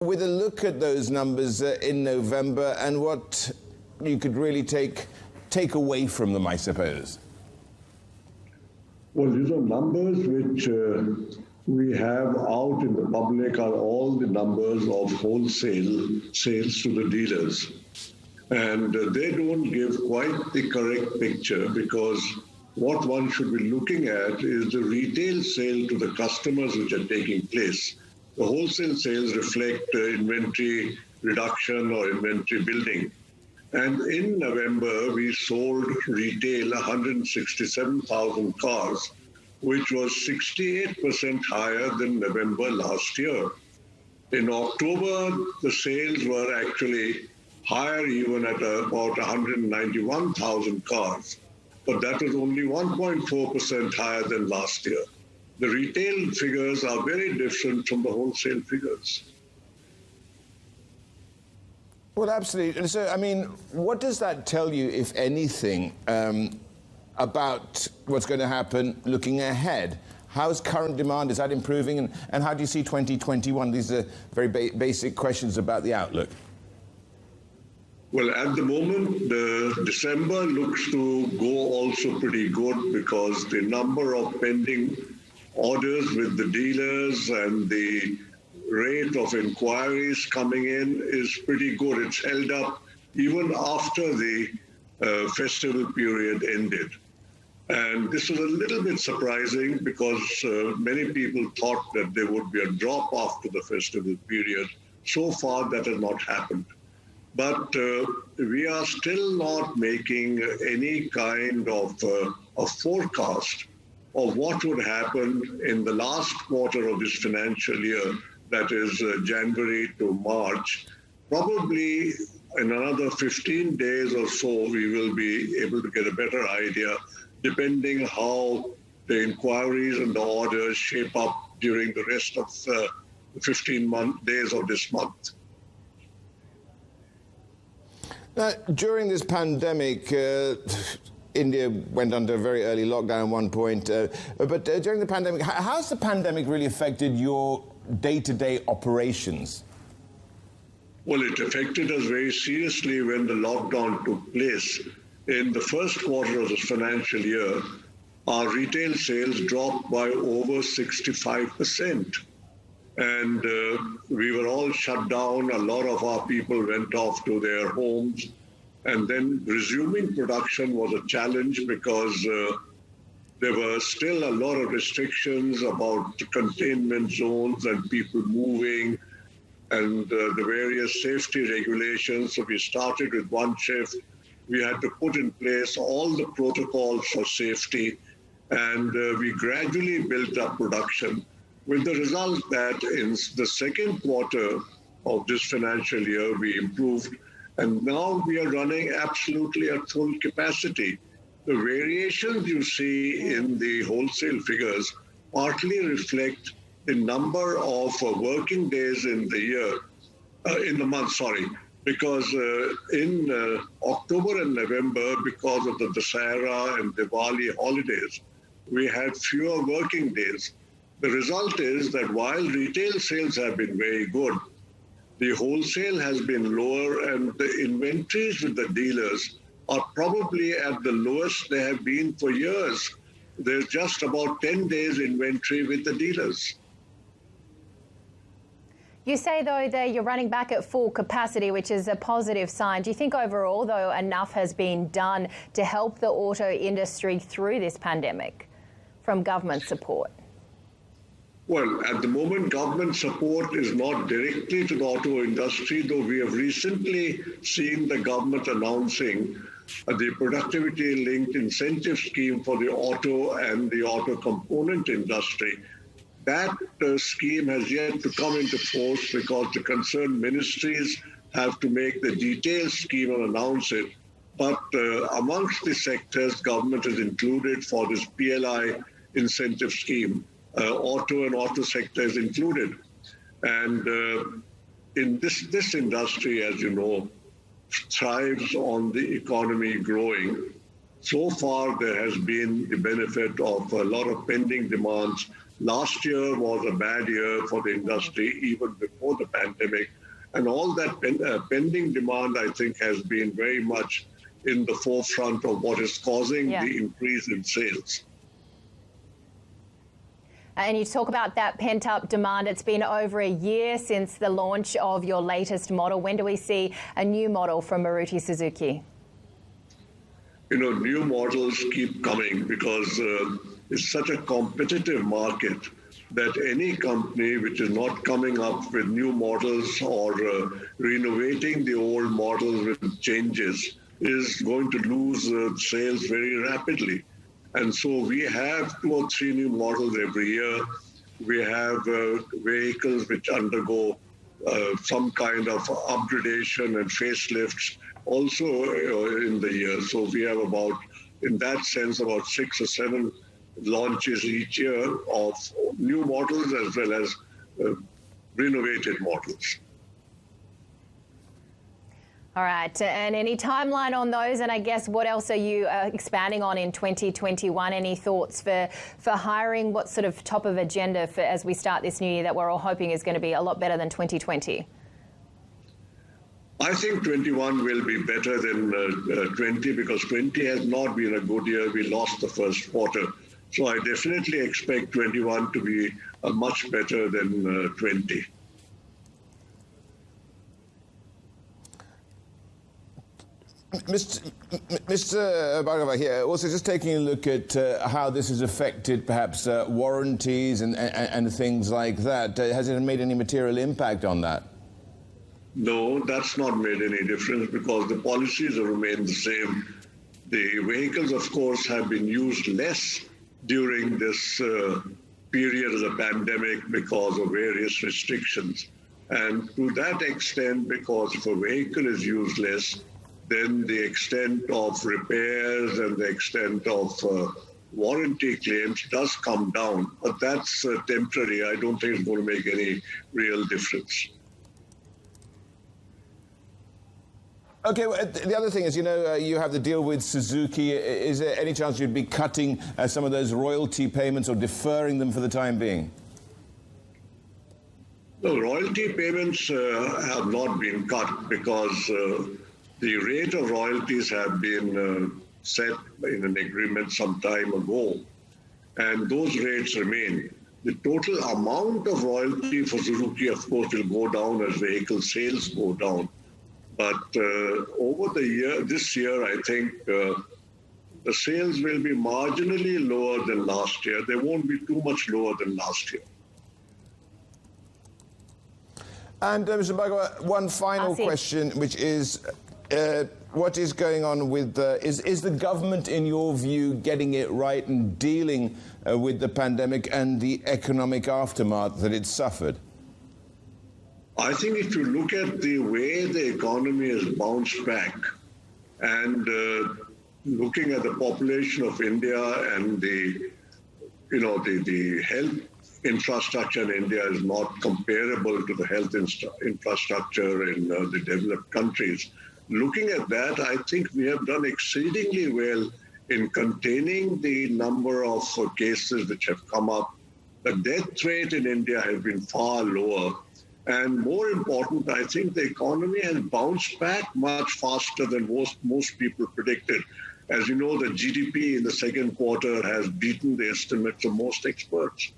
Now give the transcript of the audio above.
With a look at those numbers in November and what you could really take away from them, I suppose. Well, these are numbers which we have out in the public are all the numbers of wholesale sales to the dealers. And they don't give quite the correct picture, because what one should be looking at is the retail sale to the customers which are taking place. The wholesale sales reflect inventory reduction or inventory building. And in November, we sold retail 167,000 cars, which was 68% higher than November last year. In October, the sales were actually higher even at about 191,000 cars, but that was only 1.4% higher than last year. The retail figures are very different from the wholesale figures. Well, absolutely. So, I mean, what does that tell you, if anything, about what's going to happen looking ahead? How's current demand? Is that improving? And how do you see 2021? These are very basic questions about the outlook. Well, at the moment, December looks to go also pretty good, because the number of pending orders with the dealers and the rate of inquiries coming in is pretty good. It's held up even after the festival period ended. And this was a little bit surprising, because many people thought that there would be a drop after the festival period. So far, that has not happened. But we are still not making any kind of a forecast of what would happen in the last quarter of this financial year, that is January to March. Probably in another 15 days or so, we will be able to get a better idea, depending how the inquiries and the orders shape up during the rest of the 15 days of this month. Now, during this pandemic, India went under a very early lockdown at one point, but during the pandemic, how's the pandemic really affected your day-to-day operations? Well, it affected us very seriously when the lockdown took place. In the first quarter of this financial year, our retail sales dropped by over 65%. And we were all shut down. A lot of our people went off to their homes. And then resuming production was a challenge, because there were still a lot of restrictions about containment zones and people moving and the various safety regulations. So we started with one shift. We had to put in place all the protocols for safety, and we gradually built up production, with the result that in the second quarter of this financial year, we improved, and now we are running absolutely at full capacity. The variations you see in the wholesale figures partly reflect the number of working days in the year, in the month, because in October and November, because of the Dussehra and Diwali holidays, we had fewer working days. The result is that while retail sales have been very good, the wholesale has been lower, and the inventories with the dealers are probably at the lowest they have been for years. There's just about 10 days inventory with the dealers. You say, though, that you're running back at full capacity, which is a positive sign. Do you think overall, though, enough has been done to help the auto industry through this pandemic from government support? Well, at the moment, government support is not directly to the auto industry, though we have recently seen the government announcing the productivity-linked incentive scheme for the auto and the auto component industry. That scheme has yet to come into force, because the concerned ministries have to make the detailed scheme and announce it. But amongst the sectors, government is included for this PLI incentive scheme. Auto and auto sector is included. And in this industry, as you know, thrives on the economy growing. So far, there has been the benefit of a lot of pending demands last year was a bad year for the industry, even before the pandemic. And all that pending demand, I think, has been very much in the forefront of what is causing the increase in sales. And you talk about that pent-up demand. It's been over a year since the launch of your latest model. When do we see a new model from Maruti Suzuki? You know, new models keep coming because it's such a competitive market that any company which is not coming up with new models or renovating the old models with changes is going to lose sales very rapidly. And so we have 2 or 3 new models every year. We have vehicles which undergo some kind of upgradation and facelifts also in the year. So we have about, in that sense, about 6 or 7 launches each year of new models as well as renovated models. All right, and any timeline on those? And I guess what else are you expanding on in 2021? Any thoughts for hiring? What sort of top of agenda for as we start this new year that we're all hoping is going to be a lot better than 2020? I think 21 will be better than 20 because 20 has not been a good year. We lost the first quarter. So I definitely expect 21 to be much better than 20. Mr. Bhargava here, also just taking a look at how this has affected perhaps warranties and things like that. Has it made any material impact on that? No, that's not made any difference because the policies have remained the same. The vehicles, of course, have been used less during this period of the pandemic because of various restrictions. And to that extent, because if a vehicle is used less, then the extent of repairs and the extent of warranty claims does come down. But that's temporary. I don't think it's going to make any real difference. Okay, well, the other thing is, you know, you have the deal with Suzuki. Is there any chance you'd be cutting some of those royalty payments or deferring them for the time being? No, royalty payments have not been cut because the rate of royalties have been set in an agreement some time ago, and those rates remain. The total amount of royalty for Suzuki, of course, will go down as vehicle sales go down. But over the year, this year, I think the sales will be marginally lower than last year. They won't be too much lower than last year. And Mr. Bhargava, one final question, which is what is going on with is the government, in your view, getting it right and dealing with the pandemic and the economic aftermath that it suffered? I think if you look at the way the economy has bounced back and looking at the population of India and the health infrastructure in India is not comparable to the health infrastructure in the developed countries. Looking at that, I think we have done exceedingly well in containing the number of cases which have come up. The death rate in India has been far lower. And more important, I think the economy has bounced back much faster than most people predicted. As you know, the GDP in the second quarter has beaten the estimates of most experts.